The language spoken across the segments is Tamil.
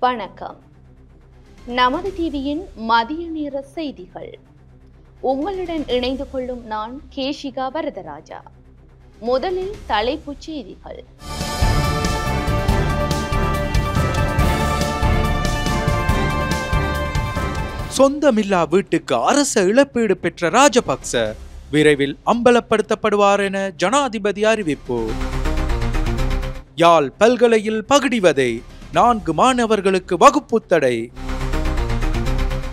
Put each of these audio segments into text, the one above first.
வணக்கம். நமது டிவியின் மதிய நேர செய்திகள். உங்களுடன் இணைந்து கொள்ளும் நான் கேஷிகா வரதராஜா. முதலில் தலைப்புச் செய்திகள். சொந்தமில்லா வீட்டுக்கு அரச இழப்பீடு பெற்ற ராஜபக்ச விரைவில் அம்பலப்படுத்தப்படுவார் என ஜனாதிபதி அறிவிப்பு. யாழ் பல்கலையில் பகிடிவதை 4 மாணவர்களுக்கு வகுப்பு தடை.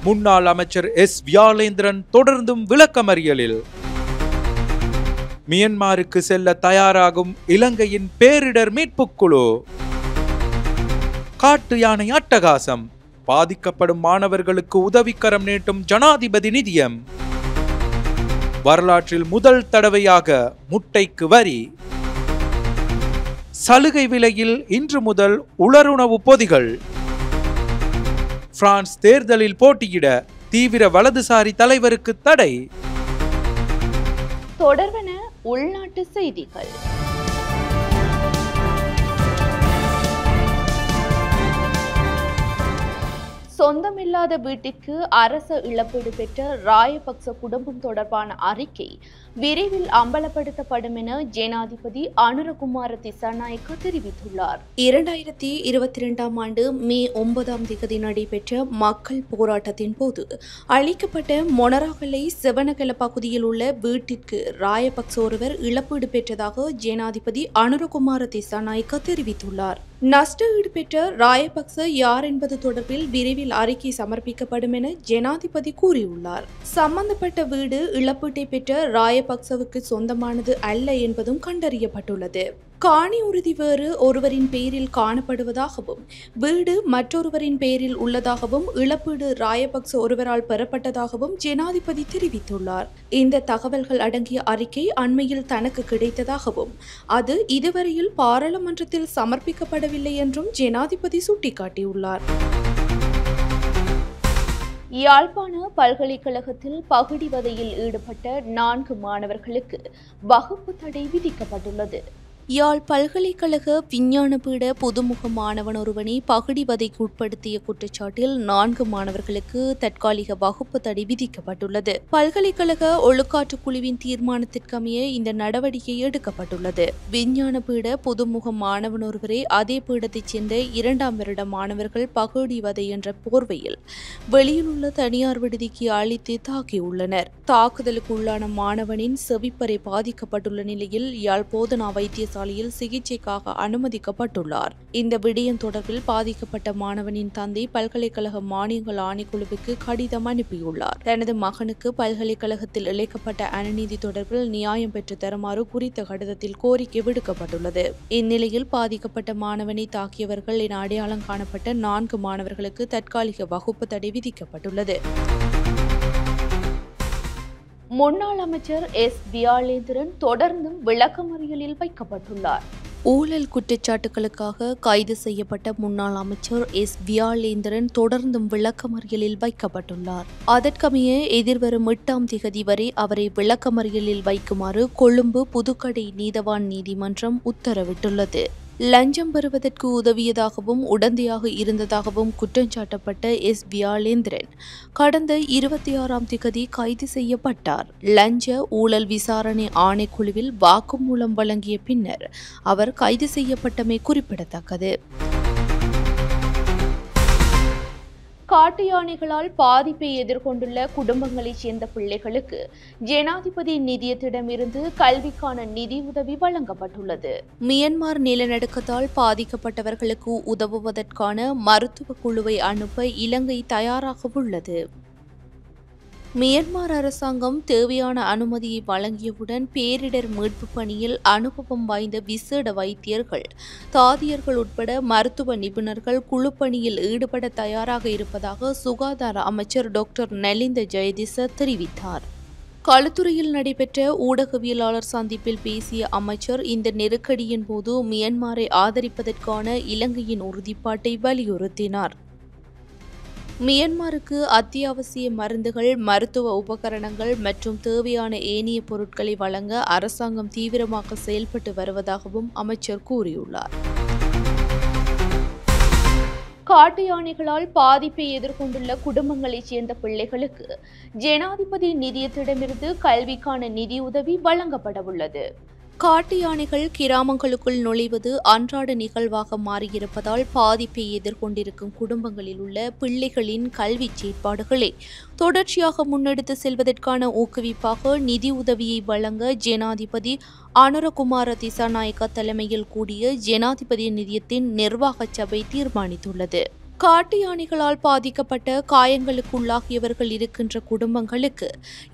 முன்னாள் அமைச்சர் எஸ் வியாளேந்திரன் தொடர்ந்தும் விளக்கமறியலில். மியன்மாருக்கு செல்ல தயாராகும் இலங்கையின் பேரிடர் மீட்புக் குழு. காட்டு யானை அட்டகாசம், பாதிக்கப்படும் மாணவர்களுக்கு உதவிக்கரம் நீட்டும் ஜனாதிபதி நிதியம். வரலாற்றில் முதல் தடவையாக முட்டைக்கு வரி. சலுகை விலையில் இன்று முதல் உலருணவு பொதிகள். பிரான்ஸ் தேர்தலில் போட்டியிட தீவிர வலதுசாரி தலைவருக்கு தடை. தொடர்வன உள்நாட்டு செய்திகள். சொந்தமில்லாத வீட்டிற்கு அரச இழப்பீடு பெற்ற ராயபக்ச குடும்பம் தொடர்பான அறிக்கை விரைவில் அம்பலப்படுத்தப்படும் என ஜனாதிபதி அனுரகுமார திசாநாயக்க தெரிவித்துள்ளார். 2022 ஆண்டு மே 9 நடைபெற்ற மக்கள் போராட்டத்தின் போது அளிக்கப்பட்ட மொனராகலை செவனகல பகுதியில் உள்ள வீட்டிற்கு ராயபக்ச ஒருவர் இழப்பீடு பெற்றதாக ஜனாதிபதி அனுரகுமார திசாநாயக்க தெரிவித்துள்ளார். நஷ்ட ஈடு பெற்ற ராயபக்ச யார் என்பது தொடர்பில் விரைவில் அறிக்கை சமர்ப்பிக்கப்படும் என ஜனாதிபதி கூறியுள்ளார். சம்பந்தப்பட்ட வீடு இழப்பீட்டை பெற்ற ராயபக்சவுக்கு சொந்தமானது அல்ல என்பதும் கண்டறியப்பட்டுள்ளது. காணி உறுதி வேறு ஒருவரின் பெயரில் காணப்படுவதாகவும் வீடு மற்றொருவரின் பெயரில் உள்ளதாகவும் இழப்பீடு ராயபக்ச ஒருவரால் பெறப்பட்டதாகவும் ஜனாதிபதி தெரிவித்துள்ளார். இந்த தகவல்கள் அடங்கிய அறிக்கை அண்மையில் தனக்கு கிடைத்ததாகவும் அது இதுவரையில் பாராளுமன்றத்தில் சமர்ப்பிக்கப்படவில்லை என்றும் ஜனாதிபதி சுட்டிக்காட்டியுள்ளார். யாழ்ப்பாண பல்கலைக்கழகத்தில் பகிடிவதையில் ஈடுபட்ட 4 மாணவர்களுக்கு வகுப்பு தடை விதிக்கப்பட்டுள்ளது. யாழ் பல்கலைக்கழக விஞ்ஞான பீட புதுமுக மாணவன் ஒருவனை பகிடிவதைக்கு உட்படுத்திய குற்றச்சாட்டில் 4 மாணவர்களுக்கு தற்காலிக வகுப்பு தடை விதிக்கப்பட்டுள்ளது. பல்கலைக்கழக ஒழுக்காற்று குழுவின் தீர்மானத்திற்கமைய இந்த நடவடிக்கை எடுக்கப்பட்டுள்ளது. விஞ்ஞான பீட புதுமுக மாணவன் ஒருவரை அதே பீடத்தைச் சேர்ந்த 2ஆம் வருட மாணவர்கள் பகிடிவதை என்ற போர்வையில் வெளியில் உள்ள தனியார் விடுதிக்கு அழைத்து தாக்கியுள்ளனர். தாக்குதலுக்கு உள்ளான மாணவனின் செவிப்பறை பாதிக்கப்பட்டுள்ள நிலையில் யாழ் போதனா வைத்திய சிகிச்சைக்காக அனுமதிக்கப்பட்டுள்ளார். இந்த விடயம் தொடர்பில் பாதிக்கப்பட்ட மாணவனின் தந்தை பல்கலைக்கழக மானியங்கள் ஆணைக்குழுவுக்கு கடிதம் அனுப்பியுள்ளார். தனது மகனுக்கு பல்கலைக்கழகத்தில் இழைக்கப்பட்ட அநீதி தொடர்பில் நியாயம் பெற்று தருமாறு குறித்த கடிதத்தில் கோரிக்கை விடுக்கப்பட்டுள்ளது. இந்நிலையில் பாதிக்கப்பட்ட மாணவனை தாக்கியவர்கள் என அடையாளம் காணப்பட்ட 4 மாணவர்களுக்கு தற்காலிக வகுப்பு தடை விதிக்கப்பட்டுள்ளது. முன்னாள் அமைச்சர் எஸ் வியாளேந்திரன் தொடர்ந்தும் விளக்கமறியலில் வைக்கப்பட்டுள்ளார். ஊழல் குற்றச்சாட்டுகளுக்காக கைது செய்யப்பட்ட முன்னாள் அமைச்சர் எஸ் வியாளேந்திரன் தொடர்ந்தும் விளக்கமறியலில் வைக்கப்பட்டுள்ளார். அதற்கமைய எதிர்வரும் 8ஆம் திகதி வரை அவரை விளக்கமறியலில் வைக்குமாறு கொழும்பு புதுக்கடை நீதவான் நீதிமன்றம் உத்தரவிட்டுள்ளது. லஞ்சம் பெறுவதற்கு உதவியதாகவும் உடந்தையாக இருந்ததாகவும் குற்றஞ்சாட்டப்பட்ட எஸ் வியாளேந்திரன் கடந்த 26ஆம் திகதி கைது செய்யப்பட்டார். லஞ்ச ஊழல் விசாரணை ஆணைக்குழுவில் வாக்குமூலம் வழங்கிய பின்னர் அவர் கைது செய்யப்பட்டமை குறிப்பிடத்தக்கது. காட்டு யானைகளால் பாதிப்பை எதிர்கொண்டுள்ள குடும்பங்களைச் சேர்ந்த பிள்ளைகளுக்கு ஜனாதிபதி நிதியத்திடமிருந்து கல்விக்கான நிதியுதவி வழங்கப்பட்டுள்ளது. மியன்மார் நிலநடுக்கத்தால் பாதிக்கப்பட்டவர்களுக்கு உதவுவதற்கான மருத்துவ குழுவை அனுப்ப இலங்கை தயாராக உள்ளது. மியன்மார் அரசாங்கம் தேவையான அனுமதியை வழங்கியவுடன் பேரிடர் மீட்பு பணியில் அனுபவம் வாய்ந்த விசேட வைத்தியர்கள், தாதியர்கள் உட்பட மருத்துவ நிபுணர்கள் குழுப்பணியில் ஈடுபட தயாராக இருப்பதாக சுகாதார அமைச்சர் டாக்டர் நலிந்த ஜெயதிச தெரிவித்தார். களுத்துறையில் நடைபெற்ற ஊடகவியலாளர் சந்திப்பில் பேசிய அமைச்சர் இந்த நெருக்கடியின் போது மியன்மாரை ஆதரிப்பதற்கான இலங்கையின் உறுதிப்பாட்டை வலியுறுத்தினார். மியன்மாருக்கு அத்தியாவசிய மருந்துகள், மருத்துவ உபகரணங்கள் மற்றும் தேவையான ஏனைய பொருட்களை வழங்க அரசாங்கம் தீவிரமாக செயல்பட்டு வருவதாகவும் அமைச்சர் கூறியுள்ளார். காட்டு யானைகளால் பாதிப்பை எதிர்கொண்டுள்ள குடும்பங்களைச் சேர்ந்த பிள்ளைகளுக்கு ஜனாதிபதி நிதியத்திடமிருந்து கல்விக்கான நிதியுதவி வழங்கப்படவுள்ளது. காட்டு யானைகள் கிராமங்களுக்குள் நுழைவது அன்றாட நிகழ்வாக மாறியிருப்பதால் பாதிப்பை எதிர்கொண்டிருக்கும் குடும்பங்களில் உள்ள பிள்ளைகளின் கல்வி செயற்பாடுகளை தொடர்ச்சியாக முன்னெடுத்து செல்வதற்கான ஊக்குவிப்பாக நிதியுதவியை வழங்க ஜனாதிபதி அனுரகுமார திசாநாயக்க தலைமையில் கூடிய ஜனாதிபதி நிதியத்தின் நிர்வாக சபை தீர்மானித்துள்ளது. காட்டு யானைகளால் பாதிக்கப்பட்ட காயங்களுக்குள்ளாகியவர்கள் இருக்கின்ற குடும்பங்களுக்கு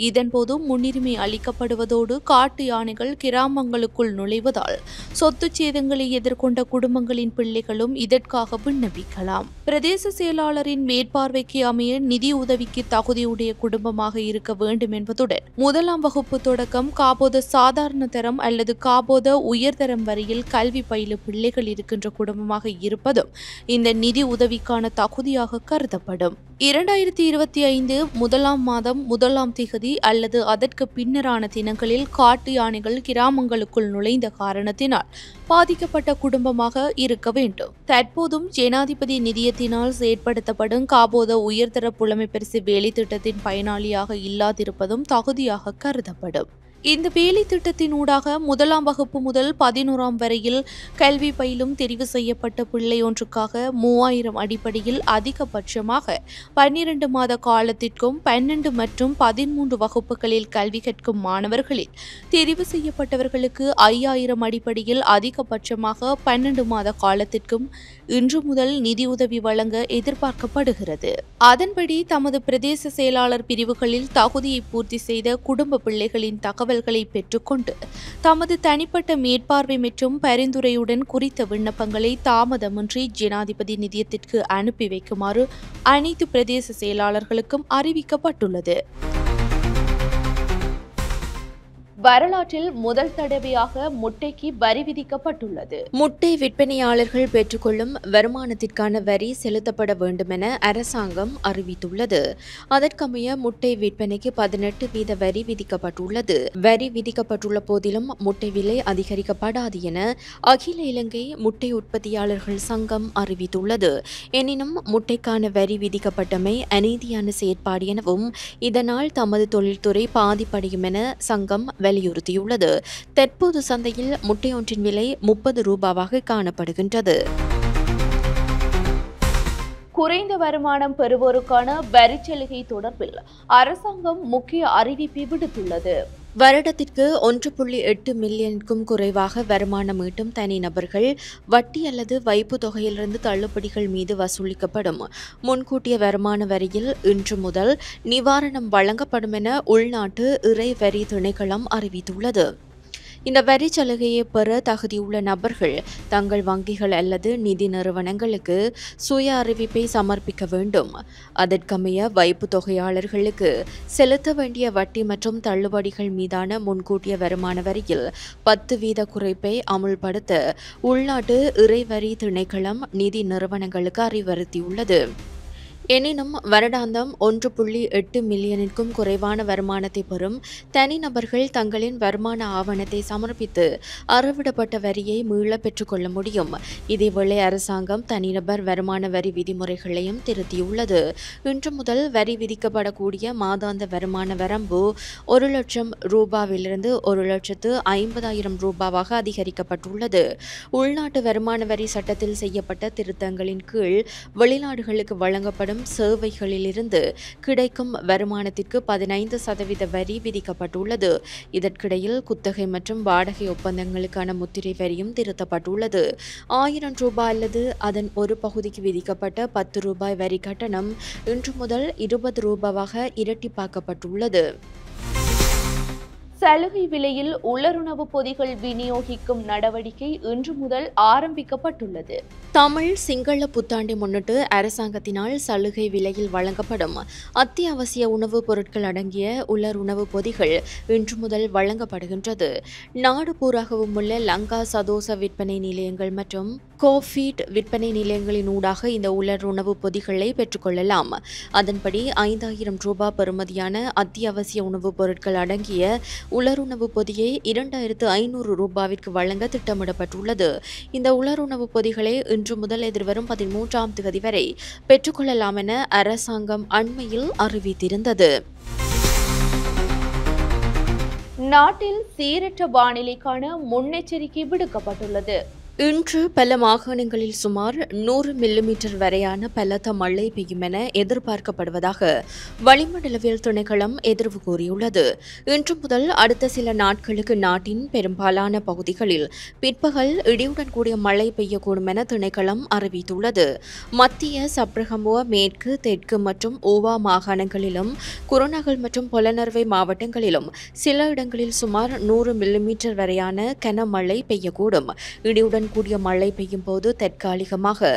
இதன்போது முன்னுரிமை அளிக்கப்படுவதோடு காட்டு யானைகள் கிராமங்களுக்குள் நுழைவதால் சொத்து சேதங்களை எதிர்கொண்ட குடும்பங்களின் பிள்ளைகளும் இதற்காக விண்ணப்பிக்கலாம். பிரதேச செயலாளரின் மேற்பார்வைக்கு அமைய நிதி உதவிக்கு தகுதியுடைய குடும்பமாக இருக்க வேண்டும் என்பதுடன் 1ஆம் வகுப்பு தொடக்கம் காபோத சாதாரண தரம் அல்லது காபோத உயர்தரம் வரையில் கல்வி பயிலும் பிள்ளைகள் இருக்கின்ற குடும்பமாக இருப்பதும் இந்த நிதி உதவிக்கு தகுதியாக கருதப்படும். 2025 1ஆம் மாதம் 1ஆம் திகதி அல்லது அதற்கு பின்னரான தினங்களில் காட்டு யானைகள் கிராமங்களுக்குள் நுழைந்த காரணத்தினால் பாதிக்கப்பட்ட குடும்பமாக இருக்க வேண்டும். தற்போதும் ஜனாதிபதி நிதியத்தினால் செயற்படுத்தப்படும் காபோத உயர்தர புலமை பரிசு வேலை திட்டத்தின் பயனாளியாக இல்லாதிருப்பதும் தகுதியாக கருதப்படும். இந்த வேலை திட்டத்தின் ஊடாக 1ஆம் வகுப்பு முதல் 11ஆம் வரையில் கல்வி பயிலும் தெரிவு செய்யப்பட்ட பிள்ளை ஒன்றுக்காக 3000 அடிப்படையில் அதிகபட்சமாக 12 மாத காலத்திற்கும் 12 மற்றும் 13 வகுப்புகளில் கல்வி கற்கும் மாணவர்களில் தெரிவு செய்யப்பட்டவர்களுக்கு 5000 அடிப்படையில் அதிகபட்சமாக 12 மாத காலத்திற்கும் இன்று முதல் நிதியுதவி வழங்க எதிர்பார்க்கப்படுகிறது. அதன்படி தமது பிரதேச செயலாளர் பிரிவுகளில் தகுதியை பூர்த்தி செய்த குடும்ப பிள்ளைகளின் தகவல்களை பெற்றுக்கொண்டு தமது தனிப்பட்ட மேற்பார்வை மற்றும் பரிந்துரையுடன் குறித்த விண்ணப்பங்களை தாமதமின்றி ஜனாதிபதி நிதியத்திற்கு அனுப்பி வைக்குமாறு அனைத்து பிரதேச செயலாளர்களுக்கும் அறிவிக்கப்பட்டுள்ளது. வரலாற்றில் முதல் தடவையாக முட்டைக்கு வரி விதிக்கப்பட்டுள்ளது. முட்டை விற்பனையாளர்கள் பெற்றுக்கொள்ளும் வருமானத்திற்கான வரி செலுத்தப்பட வேண்டும் என அரசாங்கம் அறிவித்துள்ளது. அதற்கமைய முட்டை விற்பனைக்கு 18% வரி விதிக்கப்பட்டுள்ளது. வரி விதிக்கப்பட்டுள்ள போதிலும் முட்டை விலை அதிகரிக்கப்படாது என அகில இலங்கை முட்டை உற்பத்தியாளர்கள் சங்கம் அறிவித்துள்ளது. எனினும் முட்டைக்கான வரி விதிக்கப்பட்டமை அநீதியான செயற்பாடு எனவும் இதனால் தமது தொழில்துறை பாதிப்படையும் என சங்கம் வலியுறுத்தியுள்ளது. தற்போது சந்தையில் முட்டை ஒன்றின் விலை 30 ரூபாவாக காணப்படுகின்றது. குறைந்த வருமானம் பெறுவோருக்கான வரிச்சலுகை தொடர்பில் அரசாங்கம் முக்கிய அறிவிப்பை விடுத்துள்ளது. வருடத்திற்கு 1.8 மில்லியனுக்கும் குறைவாக வருமானம் ஈட்டும் தனிநபர்கள் வட்டி அல்லது வைப்பு தொகையிலிருந்து தள்ளுபடிகள் மீது வசூலிக்கப்படும் முன்கூட்டிய வருமான வரியில் இன்று முதல் நிவாரணம் வழங்கப்படும் என உள்நாட்டு இறை வரி திணைக்களம் அறிவித்துள்ளது. இந்த வரி சலுகையை பெற தகுதியுள்ள நபர்கள் தங்கள் வங்கிகள் அல்லது நிதி நிறுவனங்களுக்கு சுய அறிவிப்பை சமர்ப்பிக்க வேண்டும். அதற்கமைய வைப்பு தொகையாளர்களுக்கு செலுத்த வேண்டிய வட்டி மற்றும் தள்ளுபடிகள் மீதான முன்கூட்டிய வருமான வரியில் 10% குறைப்பை அமுல்படுத்த உள்நாட்டு இறைவரி திணைக்களம் நிதி நிறுவனங்களுக்கு அறிவுறுத்தியுள்ளது. எனினும் வருடாந்தம் 1.8 மில்லியனுக்கும் குறைவான வருமானத்தை பெறும் தனிநபர்கள் தங்களின் வருமான ஆவணத்தை சமர்ப்பித்து அறவிடப்பட்ட வரியை மீள பெற்றுக்கொள்ள முடியும். இதேவேளை அரசாங்கம் தனிநபர் வருமான வரி விதிமுறைகளையும் திருத்தியுள்ளது. இன்று முதல் வரி விதிக்கப்படக்கூடிய மாதாந்த வருமான வரம்பு 1 லட்சம் ரூபாவிலிருந்து 1,50,000 ரூபாவாக அதிகரிக்கப்பட்டுள்ளது. உள்நாட்டு வருமான வரி சட்டத்தில் செய்யப்பட்ட திருத்தங்களின் கீழ் வெளிநாடுகளுக்கு வழங்கப்படும் சேவைகளிலிருந்து கிடைக்கும் வருமானத்திற்கு 15% வரி விதிக்கப்பட்டுள்ளது. இதற்கிடையில் குத்தகை மற்றும் வாடகை ஒப்பந்தங்களுக்கான முத்திரை வரியும் திருத்தப்பட்டுள்ளது. 1000 ரூபாய் அல்லது அதன் ஒரு பகுதிக்கு விதிக்கப்பட்ட 10 ரூபாய் வரி கட்டணம் இன்று முதல் 20 ரூபாவாக இரட்டிப்பாக்கப்பட்டுள்ளது. சலுகை விலையில் உலருணவு பொதிகள் விநியோகிக்கும் நடவடிக்கை இன்று முதல் ஆரம்பிக்கப்பட்டுள்ளது. தமிழ் சிங்கள புத்தாண்டை முன்னிட்டு அரசாங்கத்தினால் சலுகை விலையில் வழங்கப்படும் அத்தியாவசிய உணவுப் பொருட்கள் அடங்கிய உலர் உணவு பொதிகள் இன்று முதல் வழங்கப்படுகின்றது. நாடு பூராகவும் உள்ள லங்கா சதோச விற்பனை நிலையங்கள் மற்றும் கோஃபீட் விற்பனை நிலையங்களின் ஊடாக இந்த உலர் உணவு பொதிகளை பெற்றுக்கொள்ளலாம். அதன்படி 5000 ரூபாய் பெறுமதியான அத்தியாவசிய உணவுப் பொருட்கள் அடங்கிய உலருணவு பொதியை 2500 ரூபாவிற்கு வழங்க திட்டமிடப்பட்டுள்ளது. இந்த உலருணவு பொதிகளை இன்று முதல் எதிர்வரும் 13ஆம் தேதி வரை பெற்றுக்கொள்ளலாம் என அரசாங்கம் அண்மையில் அறிவித்திருந்தது. நாட்டில் சீரற்ற வானிலைக்கான முன்னெச்சரிக்கை விடுக்கப்பட்டுள்ளது. இன்று பல மாகாணங்களில் சுமார் 100 மில்லிமீட்டர் வரையான பலத்த மழை பெய்யும் என எதிர்பார்க்கப்படுவதாக வளிமண்டலவியல் திணைக்களம் எதிர்வு கூறியுள்ளது. இன்று முதல் அடுத்த சில நாட்களுக்கு நாட்டின் பெரும்பாலான பகுதிகளில் பிற்பகல் இடியுடன் கூடிய மழை பெய்யக்கூடும் என திணைக்களம் அறிவித்துள்ளது. மத்திய சப்ரகமுவ, மேற்கு, தெற்கு மற்றும் ஊவா மாகாணங்களிலும் குருநகல் மற்றும் பொலனறுவை மாவட்டங்களிலும் சில இடங்களில் சுமார் 100 மில்லிமீட்டர் வரையான கனமழை பெய்யக்கூடும். இடியுடன் கூடிய மழை பெய்யும் போது தற்காலிகமாக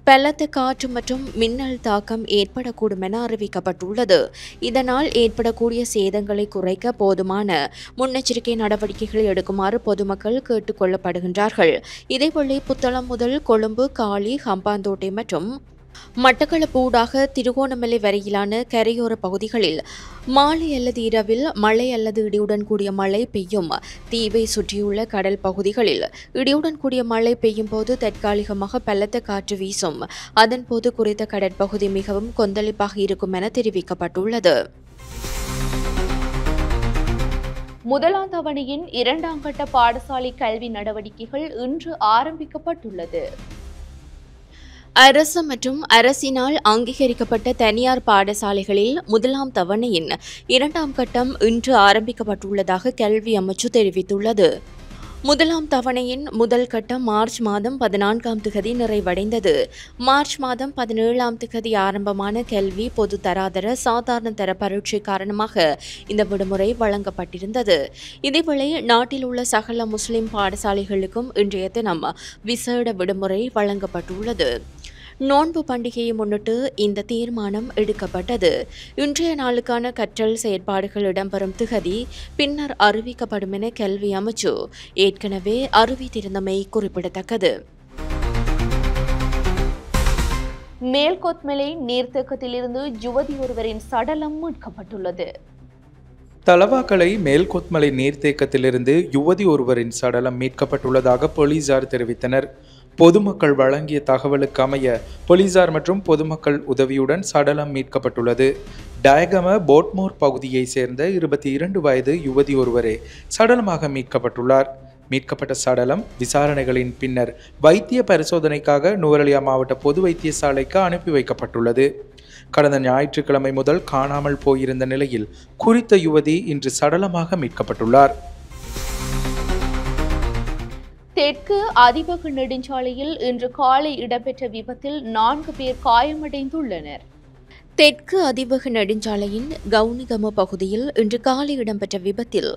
பலத்த காற்று மற்றும் மின்னல் தாக்கம் ஏற்படக்கூடும் என அறிவிக்கப்பட்டுள்ளது. இதனால் ஏற்படக்கூடிய சேதங்களை குறைக்க போதுமான முன்னெச்சரிக்கை நடவடிக்கைகளை எடுக்குமாறு பொதுமக்கள் கேட்டுக் கொள்ளப்படுகின்றார்கள். இதேவேளை புத்தளம் முதல் கொழும்பு, காலி, ஹம்பாந்தோட்டை மற்றும் மட்டக்களப்பு ஊடாக திருகோணமலை வரையிலான கரையோர பகுதிகளில் மாலை அல்லது இரவில் மழை அல்லது இடியுடன் கூடிய மழை பெய்யும். தீவை சுற்றியுள்ள கடல் பகுதிகளில் இடியுடன் கூடிய மழை பெய்யும் போது தற்காலிகமாக பலத்த காற்று வீசும். அதன்போது குறித்த கடற்பகுதி மிகவும் கொந்தளிப்பாக இருக்கும் என தெரிவிக்கப்பட்டுள்ளது. முதலாம் தவணையின் 2ஆம் கட்ட பாடசாலை கல்வி நடவடிக்கைகள் இன்று ஆரம்பிக்கப்பட்டுள்ளது. அரசு மற்றும் அரசினால் அங்கீகரிக்கப்பட்ட தனியார் பாடசாலைகளில் முதலாம் தவணையின் 2ஆம் கட்டம் இன்று ஆரம்பிக்கப்பட்டுள்ளதாக கல்வி அமைச்சு தெரிவித்துள்ளது. முதலாம் தவணையின் முதல் கட்டம் மார்ச் மாதம் 14ஆம் தேதி நிறைவடைந்தது. மார்ச் மாதம் 17ஆம் தேதி ஆரம்பமான கல்வி பொது தராதர சாதாரண தர பரீட்சை காரணமாக இந்த விடுமுறை வழங்கப்பட்டிருந்தது. இதேவேளை நாட்டில் உள்ள சகல முஸ்லிம் பாடசாலைகளுக்கும் இன்றைய தினம் விசேட விடுமுறை வழங்கப்பட்டுள்ளது. நோன்பு பண்டிகையை முன்னிட்டு இந்த தீர்மானம் எடுக்கப்பட்டது. இன்றைய நாளுக்கான கற்றல் செயற்பாடுகள் இடம்பெறும் திகதி பின்னர் அறிவிக்கப்படும் என கல்வி அமைச்சு ஏற்கனவே அறிவித்திருந்தமை குறிப்பிடத்தக்கது. மேல்கொத்மலை நீர்த்தேக்கத்திலிருந்து யுவதி ஒருவரின் சடலம் மீட்கப்பட்டுள்ளது. தலவாக்கலை மேல்கொத்மலை நீர்த்தேக்கத்திலிருந்து யுவதி ஒருவரின் சடலம் மீட்கப்பட்டுள்ளதாக போலீசார் தெரிவித்தனர். பொதுமக்கள் வழங்கிய தகவலுக்கு அமைய போலீசார் மற்றும் பொதுமக்கள் உதவியுடன் சடலம் மீட்கப்பட்டுள்ளது. டயகம போட்மோர் பகுதியை சேர்ந்த 22 வயது யுவதி ஒருவரே சடலமாக மீட்கப்பட்டுள்ளார். மீட்கப்பட்ட சடலம் விசாரணைகளின் பின்னர் வைத்திய பரிசோதனைக்காக நுவரெலியா மாவட்ட பொது வைத்தியசாலைக்கு அனுப்பி வைக்கப்பட்டுள்ளது. கடந்த ஞாயிற்றுக்கிழமை முதல் காணாமல் போயிருந்த நிலையில் குறித்த யுவதி இன்று சடலமாக மீட்கப்பட்டுள்ளார். தெற்கு அதிபக நெடுஞ்சாலையில் இன்று காலை இடம்பெற்ற விபத்தில் 4 பேர் காயமடைந்துள்ளனர். தெற்கு அதிபக நெடுஞ்சாலையின் கவுனிகம பகுதியில் இன்று காலை இடம்பெற்ற விபத்தில்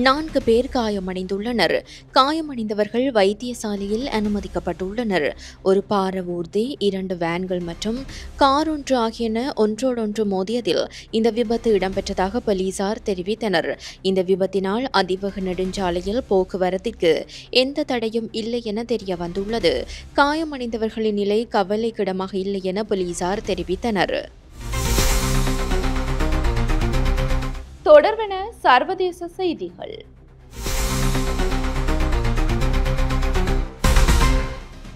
4 பேர் காயமடைந்துள்ளனர். காயமடைந்தவர்கள் வைத்தியசாலையில் அனுமதிக்கப்பட்டுள்ளனர். ஒரு பார ஊர்தி, 2 வேன்கள் மற்றும் கார் ஒன்று ஆகியன ஒன்றோடொன்று மோதியதில் இந்த விபத்து இடம்பெற்றதாக போலீசார் தெரிவித்தனர். இந்த விபத்தினால் அதிபக நெடுஞ்சாலையில் போக்குவரத்திற்கு எந்த தடையும் இல்லை என தெரிய வந்துள்ளது. காயமடைந்தவர்களின் நிலை கவலைக்கிடமாக இல்லை என போலீசார் தெரிவித்தனர். தொடர்வென சர்வதேச செய்திகள்.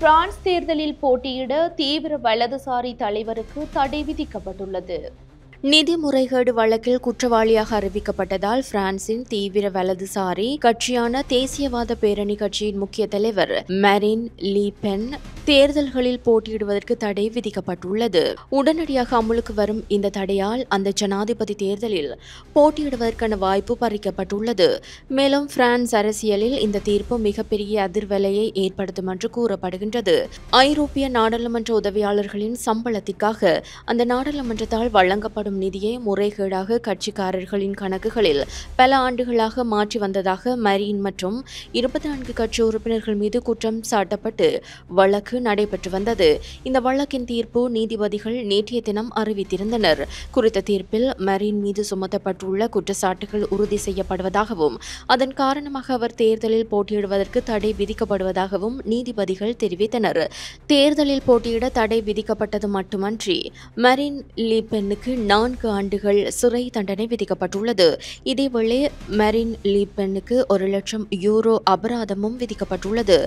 பிரான்ஸ் தேர்தலில் போட்டியிட தீவிர வலதுசாரி தலைவருக்கு தடை விதிக்கப்பட்டுள்ளது. நிதி முறைகேடு வழக்கில் குற்றவாளியாக அறிவிக்கப்பட்டதால் பிரான்சின் தீவிர வலதுசாரி கட்சியான தேசியவாத பேரணி கட்சியின் முக்கிய தலைவர் மரின் லீ பென் தேர்தல்களில் போட்டியிடுவதற்கு தடை விதிக்கப்பட்டுள்ளது. உடனடியாக அமுலுக்கு வரும் இந்த தடையால் அந்த ஜனாதிபதி தேர்தலில் போட்டியிடுவதற்கான வாய்ப்பு பறிக்கப்பட்டுள்ளது. மேலும் பிரான்ஸ் அரசியலில் இந்த தீர்ப்பு மிகப்பெரிய அதிர்வலையை ஏற்படுத்தும் என்று கூறப்படுகின்றது. ஐரோப்பிய நாடாளுமன்ற உதவியாளர்களின் சம்பளத்திற்காக அந்த நாடாளுமன்றத்தால் வழங்கப்படும் நிதியை முறைகேடாக கட்சிக்காரர்களின் கணக்குகளில் பல ஆண்டுகளாக மாற்றி வந்ததாக மரீன் மற்றும் 24 கட்சி உறுப்பினர்கள் மீது குற்றம் சாட்டப்பட்டு வழக்கு நடைபெற்று வந்தது. இந்த வழக்கின் தீர்ப்பு நீதிபதிகள் நேற்றைய தினம் அறிவித்திருந்தனர். குறித்த தீர்ப்பில் மரீன் மீது சுமத்தப்பட்டுள்ள குற்றச்சாட்டுகள் உறுதி செய்யப்படுவதாகவும் அதன் காரணமாக அவர் தேர்தலில் போட்டியிடுவதற்கு தடை விதிக்கப்படுவதாகவும் நீதிபதிகள் தெரிவித்தனர். தேர்தலில் போட்டியிட தடை விதிக்கப்பட்டது மட்டுமன்றி மரீன் லீ பென்னுக்கு 4 ஆண்டுகள் சிறை தண்டனை விதிக்கப்பட்டுள்ளது. இதேவேளை மரின் லீபெனுக்கு 1 லட்சம் யூரோ அபராதமும் விதிக்கப்பட்டுள்ளது.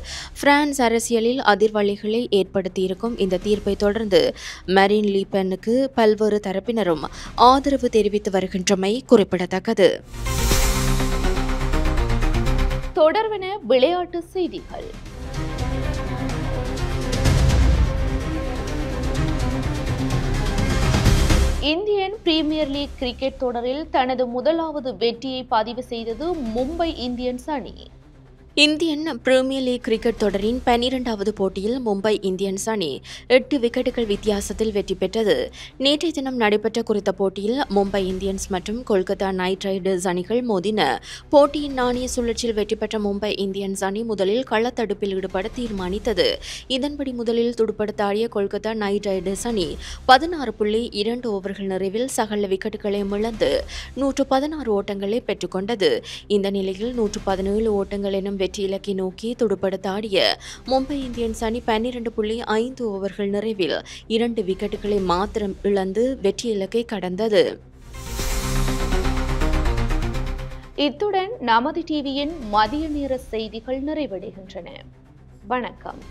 பிரான்ஸ் அரசியலில் அதிர்வலைகளை ஏற்படுத்தியிருக்கும் இந்த தீர்ப்பை தொடர்ந்து மரின் லீபெனுக்கு பல்வேறு தரப்பினரும் ஆதரவு தெரிவித்து வருகின்றமை குறிப்பிடத்தக்கது. தொடர்வன விளையாட்டு செய்திகள். இந்தியன் பிரீமியர் லீக் கிரிக்கெட் தொடரில் தனது முதலாவது வெற்றியை பதிவு செய்தது மும்பை இந்தியன்ஸ் அணி. இந்தியன் பிரீமியர் லீக் கிரிக்கெட் தொடரின் 12வது போட்டியில் மும்பை இந்தியன்ஸ் அணி 8 விக்கெட்டுகள் வித்தியாசத்தில் வெற்றி பெற்றது. நேற்றைய தினம் நடைபெற்ற குறித்த போட்டியில் மும்பை இந்தியன்ஸ் மற்றும் கொல்கத்தா நைட் ரைடர்ஸ் அணிகள் மோதின. போட்டியின் நாணய சுழற்சியில் வெற்றி பெற்ற மும்பை இந்தியன்ஸ் அணி முதலில் கள்ளத்தடுப்பில் ஈடுபட தீர்மானித்தது. இதன்படி முதலில் துடுப்படுத்த ஆடிய கொல்கத்தா நைட் ரைடர்ஸ் அணி 16.2 ஓவர்கள் நிறைவில் சகல விக்கெட்டுகளையும் இழந்து 116 ஓட்டங்களை பெற்றுக்கொண்டது. இந்த நிலையில் 117 ஓட்டங்கள் எனும் வெற்றி இலக்கை நோக்கி துடுப்படுத்த ஆடிய மும்பை இந்தியன்ஸ் அணி 12.5 ஓவர்கள் நிறைவில் 2 விக்கெட்டுகளை மாத்திரம் இழந்து வெற்றி இலக்கை கடந்தது. இத்துடன் நமது டிவியின் மதிய நேர செய்திகள் நிறைவடைகின்றன. வணக்கம்.